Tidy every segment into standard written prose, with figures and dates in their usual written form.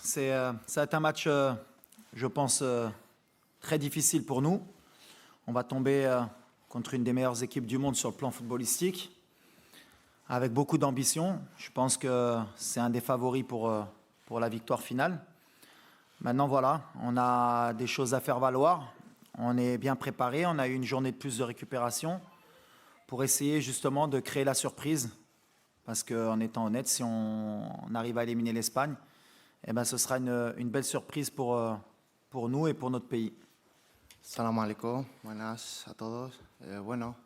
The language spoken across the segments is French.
Ça va être un match, je pense, très difficile pour nous. On va tomber contre une des meilleures équipes du monde sur le plan footballistique, avec beaucoup d'ambition. Je pense que c'est un des favoris pour la victoire finale. Maintenant, voilà, on a des choses à faire valoir. On est bien préparé. On a eu une journée de plus de récupération pour essayer justement de créer la surprise. Parce qu'en étant honnête, si on arrive à éliminer l'Espagne, eh ben, ce sera une belle surprise pour nous et pour notre pays. Salam alaikum, buenas a todos. Bueno,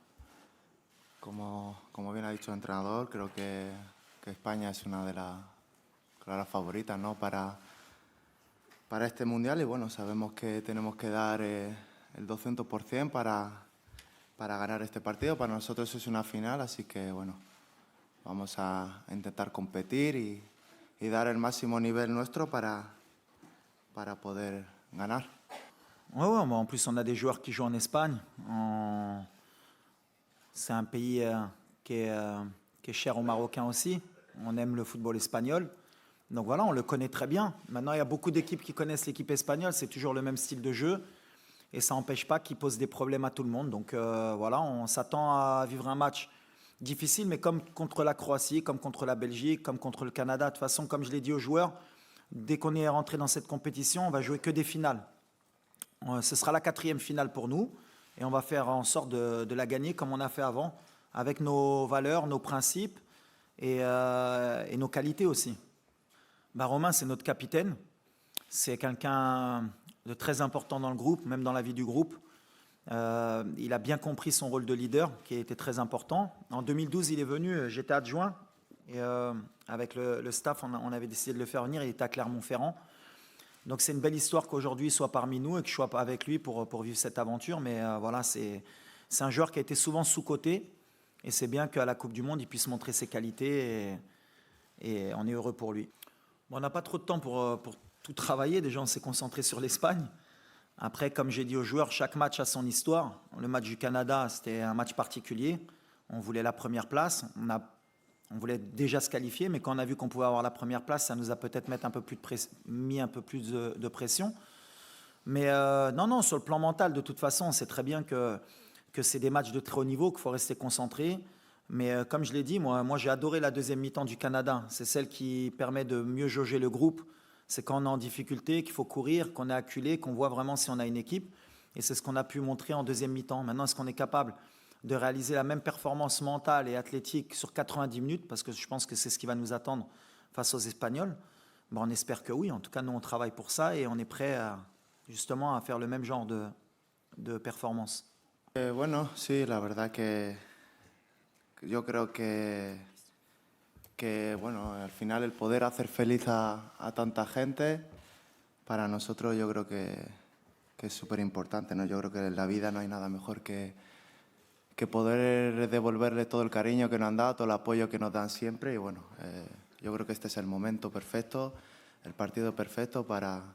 como bien ha dicho el entrenador, creo que España es una de las claras favoritas, ¿no? para este mundial y bueno, sabemos que tenemos que dar el 200% para ganar este partido. Para nosotros es una final, así que bueno, vamos a intentar competir y dar el máximo nivel nuestro para poder ganar. Ouais, en plus, on a des joueurs qui jouent en Espagne. C'est un pays qui est cher aux Marocains aussi. On aime le football espagnol. Donc voilà, on le connaît très bien. Maintenant, il y a beaucoup d'équipes qui connaissent l'équipe espagnole. C'est toujours le même style de jeu. Et ça n'empêche pas qu'ils posent des problèmes à tout le monde. Donc voilà, on s'attend à vivre un match difficile, mais comme contre la Croatie, comme contre la Belgique, comme contre le Canada. De toute façon, comme je l'ai dit aux joueurs, dès qu'on est rentré dans cette compétition, on va jouer que des finales. Ce sera la 4e finale pour nous. Et on va faire en sorte de la gagner comme on a fait avant, avec nos valeurs, nos principes et nos qualités aussi. Romain, c'est notre capitaine. C'est quelqu'un de très important dans le groupe, même dans la vie du groupe. Il a bien compris son rôle de leader, qui a été très important. En 2012, il est venu, j'étais adjoint. Et avec le staff, on avait décidé de le faire venir. Il était à Clermont-Ferrand. Donc c'est une belle histoire qu'aujourd'hui il soit parmi nous et que je sois avec lui pour vivre cette aventure. Mais voilà, c'est un joueur qui a été souvent sous-coté. Et c'est bien qu'à la Coupe du Monde, il puisse montrer ses qualités. Et on est heureux pour lui. Bon, on n'a pas trop de temps pour tout travailler. Déjà, on s'est concentré sur l'Espagne. Après, comme j'ai dit aux joueurs, chaque match a son histoire. Le match du Canada, c'était un match particulier. On voulait la première place. On voulait déjà se qualifier, mais quand on a vu qu'on pouvait avoir la première place, ça nous a peut-être mis un peu plus de pression. Mais non, sur le plan mental, de toute façon, on sait très bien que c'est des matchs de très haut niveau, qu'il faut rester concentré. Mais comme je l'ai dit, moi j'ai adoré la deuxième mi-temps du Canada. C'est celle qui permet de mieux jauger le groupe. C'est quand on est en difficulté, qu'il faut courir, qu'on est acculé, qu'on voit vraiment si on a une équipe. Et c'est ce qu'on a pu montrer en deuxième mi-temps. Maintenant, est-ce qu'on est capable de réaliser la même performance mentale et athlétique sur 90 minutes, parce que je pense que c'est ce qui va nous attendre face aux Espagnols? On espère que oui. En tout cas, nous, on travaille pour ça et on est prêt justement à faire le même genre de performance. Bueno, sí, la verdad que yo creo que bueno, al final el poder hacer feliz a tanta gente, para nosotros yo creo que es súper importante, ¿no? Yo creo que en la vida no hay nada mejor que poder devolverle todo el cariño que nos han dado, todo el apoyo que nos dan siempre. Y bueno, yo creo que este es el momento perfecto, el partido perfecto para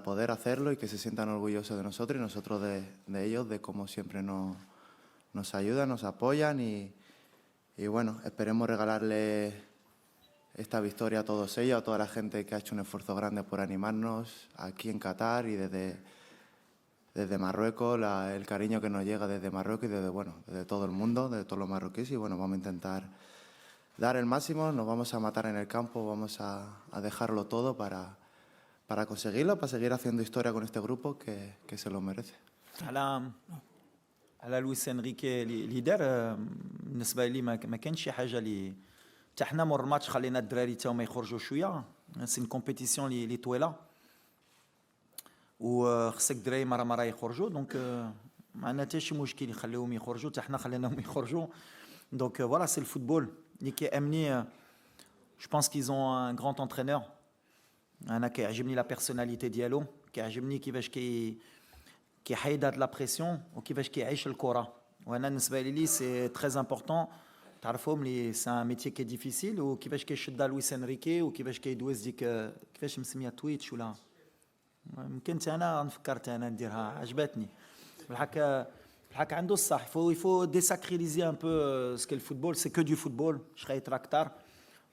poder hacerlo y que se sientan orgullosos de nosotros y nosotros de ellos, de cómo siempre nos ayudan, nos apoyan y bueno, esperemos regalarle esta victoria a todos ellos, a toda la gente que ha hecho un esfuerzo grande por animarnos aquí en Qatar y desde Marruecos, el cariño que nos llega desde Marruecos y desde todo el mundo, de todos los marroquíes. Y bueno, vamos a intentar dar el máximo, nos vamos a matar en el campo, vamos a dejarlo todo para conseguirlo, para seguir haciendo historia con este grupo que se lo merece. على لويس انريكي اللي دار بالنسبه لي ما كانش شي حاجه اللي حتى حنا مور الماتش خلينا الدراري تا هما يخرجوا شويه. سي كومبيتيسيون اللي طويله وخصك الدراري مره يخرجوا. دونك ما عندنا حتى شي مشكل يخليوهم يخرجوا حتى حنا خليناهم يخرجوا. دونك فوالا سي الفوتبول اللي كيامني. جو بونس كيز اون ان غراند انترينور. انا كيعجبني لا بيرسوناليتي ديالو. كيعجبني كيفاش كيحيد هاد لا بريسيون وكيفاش كيعيش الكره. وانا بالنسبه لي سي تري امبورطون. تعرفوا ملي سي ان ميتي كي ديفيسيل وكيفاش كيشد لويس انريكي وكيفاش كيدوز ديك كيفاش مسميه تويتش ولا يمكن انا فكرت انا نديرها عجبتني. بالحق عنده الصح. il faut désacraliser un peu ce qu'est le football. C'est que du football. شريت راكتار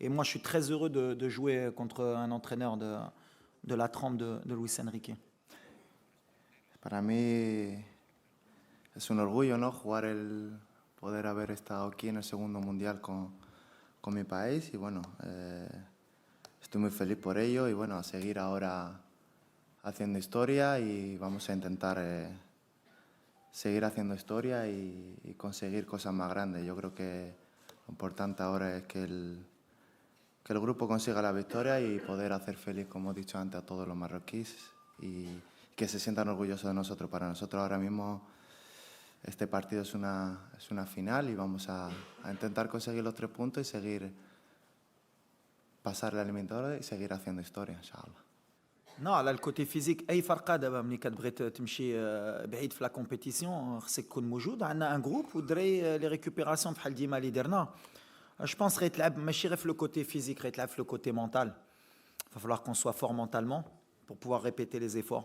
Et moi, je suis très heureux de jouer contre un entraîneur de la trempe de Luis Enrique. Para mí es un orgullo, ¿no? Poder haber estado aquí en el segundo mundial con mi país y bueno, estoy muy feliz por ello y bueno, a seguir ahora haciendo historia y vamos a intentar seguir haciendo historia y conseguir cosas más grandes. Yo creo que lo importante ahora es que el grupo consiga la victoria y poder hacer feliz, como he dicho antes, a todos los marroquíes y que se sientan orgullosos de nosotros. Para nosotros ahora mismo este partido es una final y vamos a intentar conseguir los 3 puntos y seguir pasar la eliminatoria y seguir haciendo historia, inshallah. Non, على الكوتي فيزيك اي فرقه دابا ملي كتبغي تمشي بعيد في لا كومبيتيسيون خصك تكون موجود. عندنا ان جروب والدراري لي ريكوبيراسيون بحال ديما اللي درنا. جو بونس غيتلعب ماشي غير في لو كوتي فيزيك، غيتلعب في لو كوتي مونتال. va falloir qu'on soit fort mentalement pour pouvoir répéter les efforts.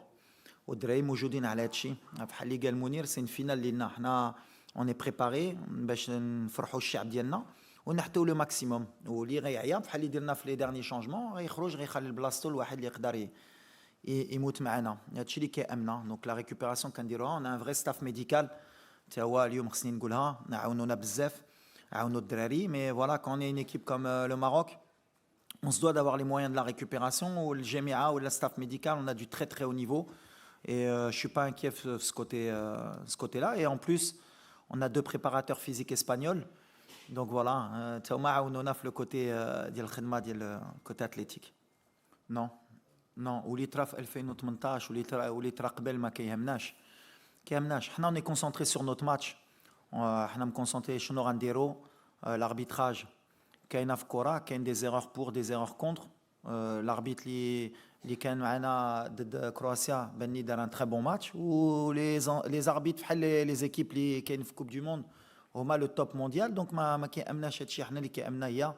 والدراري موجودين على هادشي. بحال اللي قال منير سي فينال لينا حنا اون اي بريباري باش نفرحوا الشعب ديالنا ونحتوا لو ماكسيموم. واللي غيعيا بحال اللي درنا في لي ديرني شونجمون غيخرج غيخلي بلاصتو لواحد اللي يقدر يموت معنا. هادشي اللي كيامنا. دونك لا ريكوبيراسيون كنديروها اون ان فري ستاف ميديكال حتى هو اليوم خصني نقولها عاونونا بزاف عاونوا الدراري. مي فوالا كون اي ايكيب كوم لو ماروك on se doit d'avoir les moyens de la récupération. Ou le GMA ou le staff médical, on a du très très haut niveau. Et je ne suis pas inquiet de ce côté-là. Et en plus, on a 2 préparateurs physiques espagnols. Donc voilà, on a le côté athlétique. Non, non. Ou les traf 2018 ou les traqbel ma كيهمناش. Nous on est concentré sur notre match. On est concentré sur l'arbitrage. كاينه في كره كاين des erreurs pour des erreurs contre. L'arbitre اللي كان معنا ضد كرواتيا بني دار ان تري بون ماتش. و لي arbitres بحال لي زيكيب اللي كاين في كوب دو موند هما لو توب مونديال. دونك ما كيامناش هادشي. حنا اللي كيامنا هي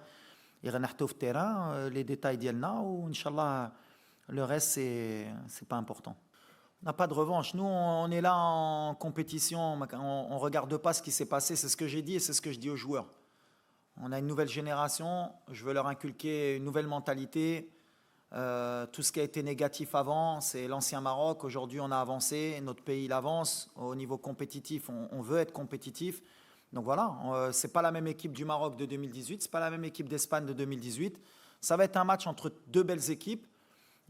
اللي غنحطو في التيران لي ديتاي ديالنا وان شاء الله le reste c'est pas important. On n'a pas de revanche. Nous on est là en compétition, on regarde pas ce qui s'est passé. C'est ce que j'ai dit et c'est ce que je dis aux joueurs. On a une nouvelle génération, je veux leur inculquer une nouvelle mentalité. Tout ce qui a été négatif avant, c'est l'ancien Maroc. Aujourd'hui, on a avancé, notre pays il avance. Au niveau compétitif, on veut être compétitif. Donc voilà, c'est pas la même équipe du Maroc de 2018, c'est pas la même équipe d'Espagne de 2018. Ça va être un match entre 2 belles équipes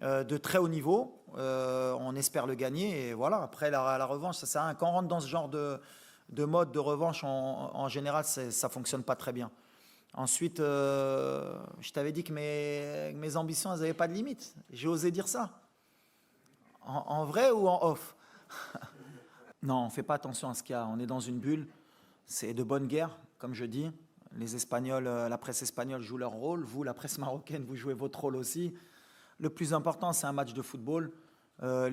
de très haut niveau. On espère le gagner et voilà. Après la revanche, ça sert à rien. Quand on rentre dans ce genre de mode de revanche, en général, ça fonctionne pas très bien. Ensuite, je t'avais dit que mes ambitions, elles n'avaient pas de limite. J'ai osé dire ça. En vrai ou en off? Non, on ne fait pas attention à ce qu'il y a. On est dans une bulle. C'est de bonne guerre, comme je dis. Les Espagnols, la presse espagnole joue leur rôle. Vous, la presse marocaine, vous jouez votre rôle aussi. Le plus important, c'est un match de football.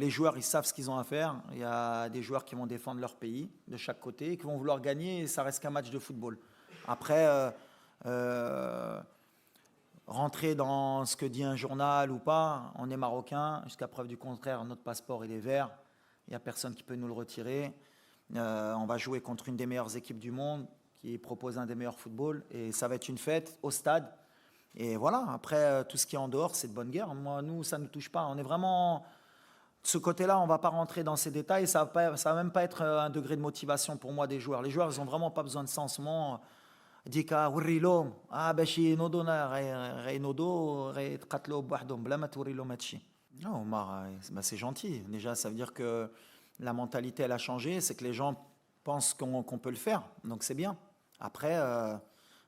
Les joueurs, ils savent ce qu'ils ont à faire. Il y a des joueurs qui vont défendre leur pays de chaque côté, qui vont vouloir gagner, et ça reste qu'un match de football. Après... rentrer dans ce que dit un journal ou pas, on est marocain, jusqu'à preuve du contraire, notre passeport il est vert, il n'y a personne qui peut nous le retirer. On va jouer contre une des meilleures équipes du monde qui propose un des meilleurs footballs et ça va être une fête au stade. Et voilà, après tout ce qui est en dehors, c'est de bonne guerre. Moi, nous, ça ne nous touche pas. On est vraiment... De ce côté-là, on ne va pas rentrer dans ces détails. Ça ne va même pas être un degré de motivation pour moi des joueurs. Les joueurs, ils n'ont vraiment pas besoin de ça en ce moment. ديكا وري لهم باش ينوضونا غينوضوا غيتقاتلوا بوحدهم بلا ما توري لهم هادشي. Non, c'est gentil. Déjà, ça veut dire que la mentalité elle a changé, c'est que les gens pensent qu'on peut le faire. Donc c'est bien. Après,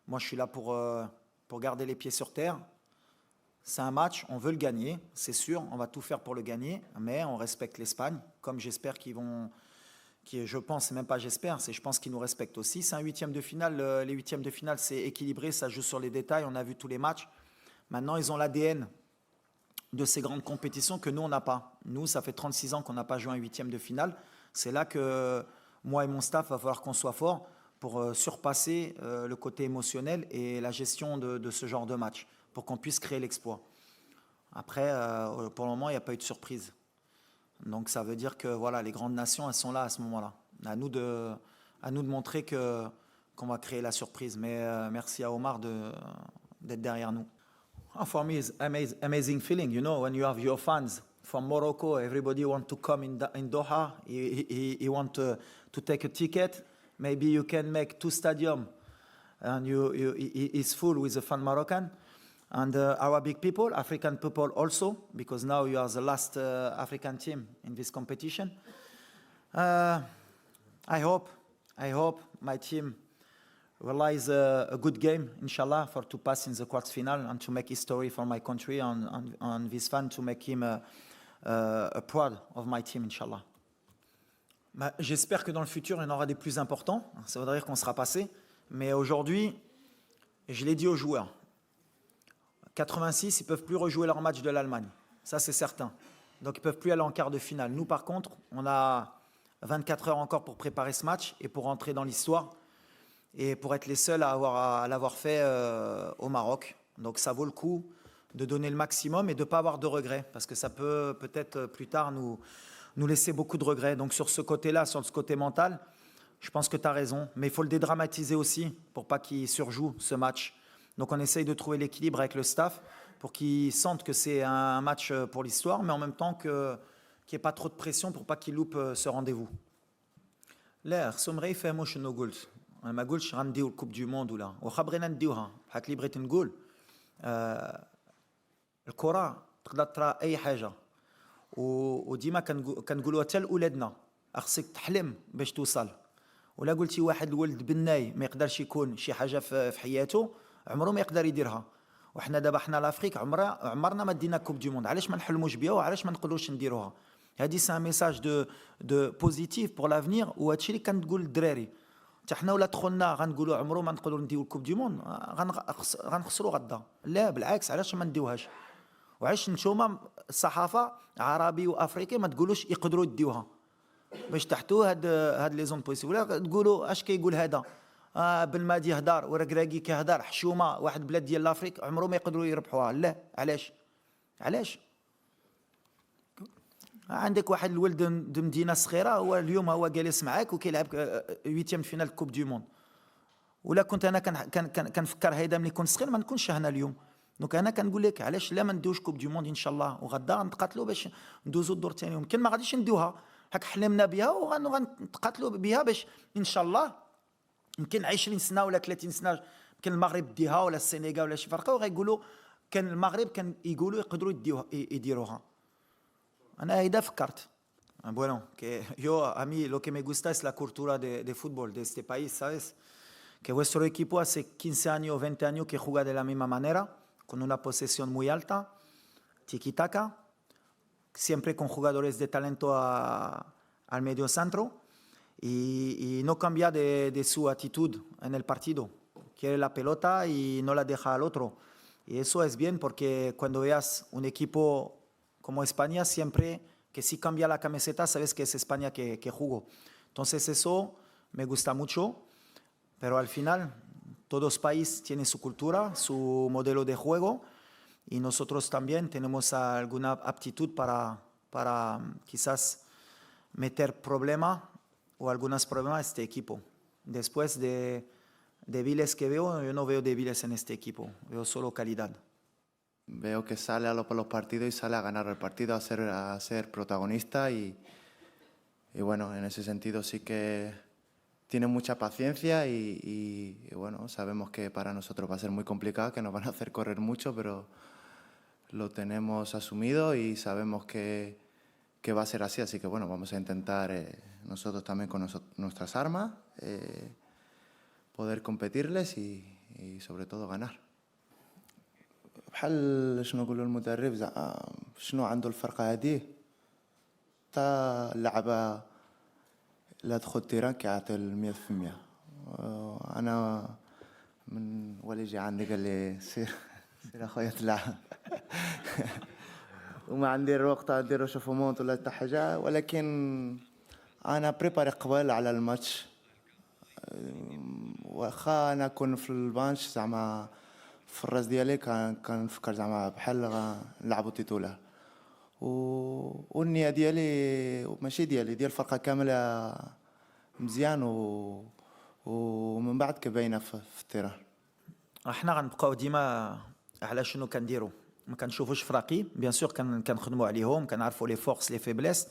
moi je suis là pour garder les pieds sur terre. C'est un match, on veut le gagner, c'est sûr, on va tout faire pour le gagner, mais on respecte l'Espagne, comme j'espère qu'ils vont... je pense, c'est même pas j'espère, c'est je pense qu'ils nous respectent aussi. C'est un 8e de finale. Les 8e de finale, c'est équilibré, ça joue sur les détails. On a vu tous les matchs. Maintenant, ils ont l'ADN de ces grandes compétitions que nous, on n'a pas. Nous, ça fait 36 ans qu'on n'a pas joué un 8e de finale. C'est là que moi et mon staff, va falloir qu'on soit fort pour surpasser le côté émotionnel et la gestion de ce genre de match, pour qu'on puisse créer l'exploit. Après, pour le moment, il n'y a pas eu de surprise. Donc ça veut dire que voilà, les grandes nations, elles sont là à ce moment-là. À nous de montrer qu'on va créer la surprise. Mais merci à Omar d'être derrière nous. Oh, for me, it's amazing feeling, you know, when you have your fans from Morocco, everybody want to come in Doha, he want to take a ticket. Maybe you can make 2 stadiums, and it's full with the fan Moroccan. And Arabic people, African people also, because now you are the last African team in this competition. I hope my team realize a good game, inshallah, for to pass in the quarterfinal and to make history for my country and this fan to make him proud of my team, inshallah. J'espère que dans le futur, il y en aura des plus importants. Ça voudrait dire qu'on sera passé. Mais aujourd'hui, je l'ai dit aux joueurs, 86, ils ne peuvent plus rejouer leur match de l'Allemagne. Ça, c'est certain. Donc, ils ne peuvent plus aller en quart de finale. Nous, par contre, on a 24 heures encore pour préparer ce match et pour entrer dans l'histoire et pour être les seuls à l'avoir fait au Maroc. Donc, ça vaut le coup de donner le maximum et de ne pas avoir de regrets parce que ça peut peut-être plus tard nous laisser beaucoup de regrets. Donc, sur ce côté-là, sur ce côté mental, je pense que tu as raison. Mais il faut le dédramatiser aussi pour pas qu'il surjoue ce match. Donc on essaye de trouver l'équilibre avec le staff pour qu'ils sentent que c'est un match pour l'histoire, mais en même temps qu'il n'y ait pas trop de pression pour pas qu'ils loupent ce rendez-vous. لا خصهم غير يفهموا شنو قلت. انا ما قلتش غنديو الكوب دو موند ولا واخا بغينا نديوها بحال اللي بغيت نقول الكره تقدر ترى اي حاجه وديما كنقولوها حتى لاولادنا خصك تحلم باش توصل ولا قلتي واحد الولد بناي ما يقدرش يكون شي حاجه في حياته عمره ما يقدر يديرها وحنا دابا حنا لافريك عمرنا ما دينا كوب دو موند علاش ما نحلموش بها وعلاش ما نقدروش نديروها هذه سي ان ميساج دو بوزيتيف بور لافنير وهادشي اللي كنقول للدراري حتى حنا ولا دخلنا غنقولوا عمره ما نقدروا نديو الكوب دو موند غنخسروا غدا لا بالعكس علاش ما نديوهاش وعلاش نتوما الصحافه عربي وافريقي ما تقولوش يقدروا يديوها باش تحتوا هاد لي زون بوزيتيف ولا تقولوا اش كيقول هذا بالمادي يهدر ورقراقي كيهدر حشومه واحد بلاد ديال لافريك عمره ما يقدروا يربحوها لا علاش عندك واحد الولد د مدينه صغيره هو اليوم هو جالس معاك وكيلعب 8 فينال كوب دو موند ولا كنت انا كنفكر هيدا ملي كنت صغير ما نكونش هنا اليوم دونك انا كنقول لك علاش لا ما ندوش كوب دو موند ان شاء الله وغدا غنتقاتلوا باش ندوزوا الدور الثاني يمكن ما غاديش ندوها هاك حلمنا بها وغنتقاتلوا بها باش ان شاء الله يمكن 20 سنه ولا 30 سنه يمكن المغرب ديها ولا السنغال ولا شي فرقه وغيقولوا كان المغرب كان يقولوا يقدروا يديروها انا هيدا فكرت bueno que yo a mí lo que me gusta es la cultura de fútbol de este país sabes que vuestro equipo hace 15 años 20 años que juega de la misma manera con una posesión muy alta tiki-taka siempre con jugadores de talento al medio centro y no cambia de su actitud en el partido. Quiere la pelota y no la deja al otro. Y eso es bien porque cuando veas un equipo como España, siempre que si cambia la camiseta, sabes que es España que jugó. Entonces eso me gusta mucho, pero al final todos países tienen su cultura, su modelo de juego y nosotros también tenemos alguna aptitud para quizás meter problemas o algunos problemas a este equipo. Después de débiles que veo, yo no veo débiles en este equipo, veo solo calidad. Veo que sale a los partidos y sale a ganar el partido, a ser protagonista y bueno, en ese sentido sí que tiene mucha paciencia y bueno, sabemos que para nosotros va a ser muy complicado, que nos van a hacer correr mucho, pero lo tenemos asumido y sabemos que va a ser así que bueno, vamos a intentar nosotros también con nuestras armas poder competirles y sobre todo ganar. بحال شنو نقولوا المدرب شنو عنده الفرقه هذه تا اللعبه لا تدخل تيران كيعطي 100% انا من ولي جي عندي قال لي سير اخويا تلعب وما عندي الوقت ندير شوفومونت ولا حتى حاجه ولكن انا بريباري قبل على الماتش واخا انا كون في البانش زعما في الراس ديالي كنفكر زعما بحال نلعبوا تيتولا والنيه ديالي ماشي ديالي ديال الفرقه كامله مزيان ومن بعد كباينه في التيران. احنا غنبقاو ديما على شنو كنديروا. ما كنشوفوش فراقي، بيان سور كنخدموا عليهم، كنعرفوا لي فورس لي فيبليس.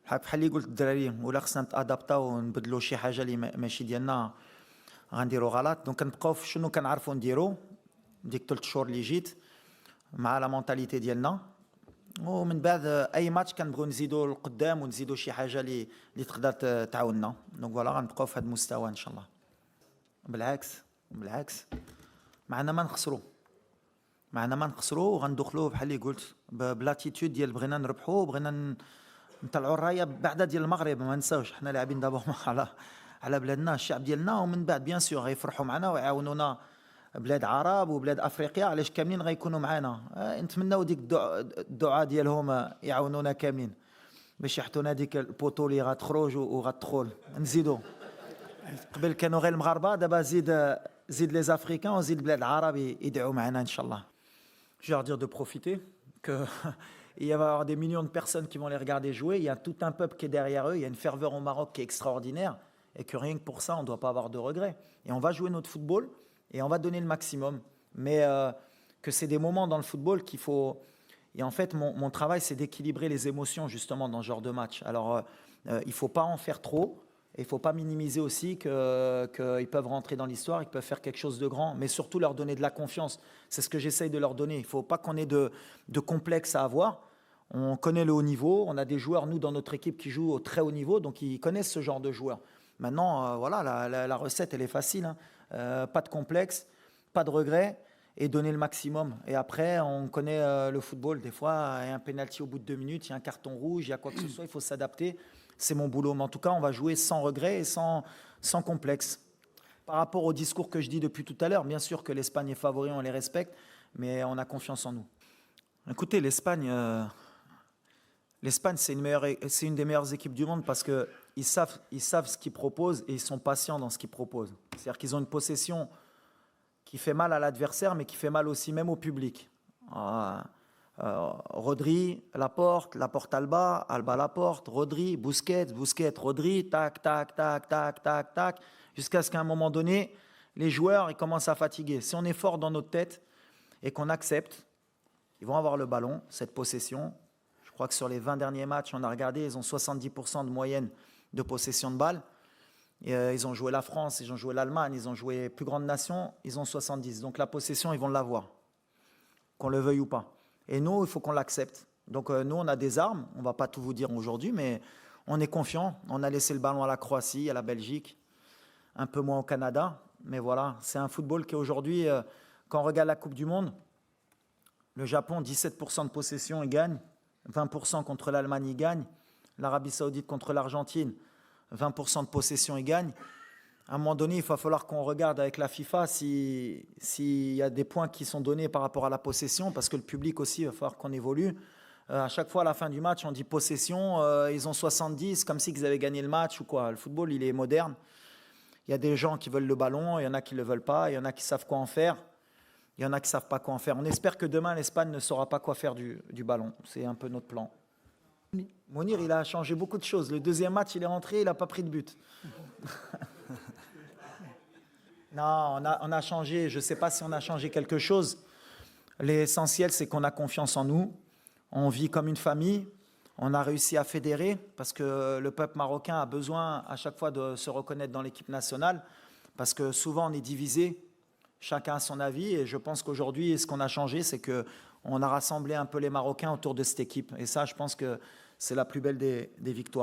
بحال اللي قلت الدراري، ولا خصنا نتادابطاو ونبدلوا شي حاجه اللي ماشي ديالنا غنديروا غلط. دونك كنبقاو في شنو كنعرفوا نديروا ديك 3 شهور اللي جيت مع لا مونتاليتي ديالنا. ومن بعد اي ماتش كنبغيو نزيدوا لقدام ونزيدوا شي حاجه اللي تقدر تعاوننا. دونك فوالا غنبقاو في هذا المستوى ان شاء الله. بالعكس معنا ما نخسروا وغندخلوا بحال اللي قلت بلاتيتود ديال بغينا نربحوا، بغينا نطلعوا الرايه بعدا ديال المغرب. ما نساوش حنا لاعبين دابا على بلادنا، الشعب ديالنا، ومن بعد بيان سور غيفرحوا معنا ويعاونونا بلاد عرب وبلاد افريقيا، علاش كاملين غيكونوا معنا. نتمناو ديك الدعاء ديالهم يعاونونا كاملين باش يحطونا ديك البوطو اللي غتخرج وغتدخل. نزيدوا قبل كانوا غير المغاربه، دابا زيد لي افريكان وزيد بلاد العرب يدعوا معنا ان شاء الله. Je vais leur dire de profiter, qu'il va y avoir des millions de personnes qui vont les regarder jouer. Il y a tout un peuple qui est derrière eux. Il y a une ferveur au Maroc qui est extraordinaire. Et que rien que pour ça, on ne doit pas avoir de regrets. Et on va jouer notre football et on va donner le maximum. Mais que c'est des moments dans le football qu'il faut... Et en fait, mon travail, c'est d'équilibrer les émotions justement dans ce genre de match. Alors, il ne faut pas en faire trop. Et il ne faut pas minimiser aussi qu'ils peuvent rentrer dans l'histoire, ils peuvent faire quelque chose de grand, mais surtout leur donner de la confiance. C'est ce que j'essaye de leur donner. Il ne faut pas qu'on ait de complexe à avoir. On connaît le haut niveau, on a des joueurs, nous, dans notre équipe, qui jouent au très haut niveau, donc ils connaissent ce genre de joueurs. Maintenant, voilà, la recette, elle est facile. Pas de complexe, pas de regret, et donner le maximum. Et après, on connaît le football. Des fois, il y a un penalty au bout de 2 minutes, il y a un carton rouge, il y a quoi que ce soit, il faut s'adapter. C'est mon boulot. Mais en tout cas, on va jouer sans regret et sans complexe. Par rapport au discours que je dis depuis tout à l'heure, bien sûr que l'Espagne est favori, on les respecte, mais on a confiance en nous. Écoutez, l'Espagne, c'est une des meilleures équipes du monde parce qu'ils savent ce qu'ils proposent et ils sont patients dans ce qu'ils proposent. C'est-à-dire qu'ils ont une possession qui fait mal à l'adversaire, mais qui fait mal aussi même au public. Rodri, Laporte Alba, Laporte, Rodri, Busquets, Rodri, tac, tac, tac, tac, tac, tac, jusqu'à ce qu'à un moment donné, les joueurs ils commencent à fatiguer. Si on est fort dans notre tête et qu'on accepte, ils vont avoir le ballon, cette possession. Je crois que sur les 20 derniers matchs, on a regardé, ils ont 70% de moyenne de possession de balle. Et, ils ont joué la France, ils ont joué l'Allemagne, ils ont joué plus grandes nations, ils ont 70. Donc la possession, ils vont l'avoir, qu'on le veuille ou pas. Et nous, il faut qu'on l'accepte. Donc nous, on a des armes, on ne va pas tout vous dire aujourd'hui, mais on est confiant. On a laissé le ballon à la Croatie, à la Belgique, un peu moins au Canada. Mais voilà, c'est un football qui aujourd'hui, quand on regarde la Coupe du Monde, le Japon, 17% de possession, il gagne. 20% contre l'Allemagne, il gagne. L'Arabie Saoudite contre l'Argentine, 20% de possession, il gagne. À un moment donné, il va falloir qu'on regarde avec la FIFA s'il y a des points qui sont donnés par rapport à la possession, parce que le public aussi, il va falloir qu'on évolue. À chaque fois, à la fin du match, on dit possession, ils ont 70, comme si ils avaient gagné le match ou quoi. Le football, il est moderne. Il y a des gens qui veulent le ballon, il y en a qui ne le veulent pas, il y en a qui savent quoi en faire, il y en a qui ne savent pas quoi en faire. On espère que demain, l'Espagne ne saura pas quoi faire du ballon. C'est un peu notre plan. Mounir, il a changé beaucoup de choses. Le deuxième match, il est rentré, il n'a pas pris de but. Non, on a changé. Je ne sais pas si on a changé quelque chose. L'essentiel, c'est qu'on a confiance en nous. On vit comme une famille. On a réussi à fédérer parce que le peuple marocain a besoin à chaque fois de se reconnaître dans l'équipe nationale parce que souvent on est divisé. Chacun a son avis et je pense qu'aujourd'hui, ce qu'on a changé, c'est qu'on a rassemblé un peu les Marocains autour de cette équipe. Et ça, je pense que c'est la plus belle des victoires.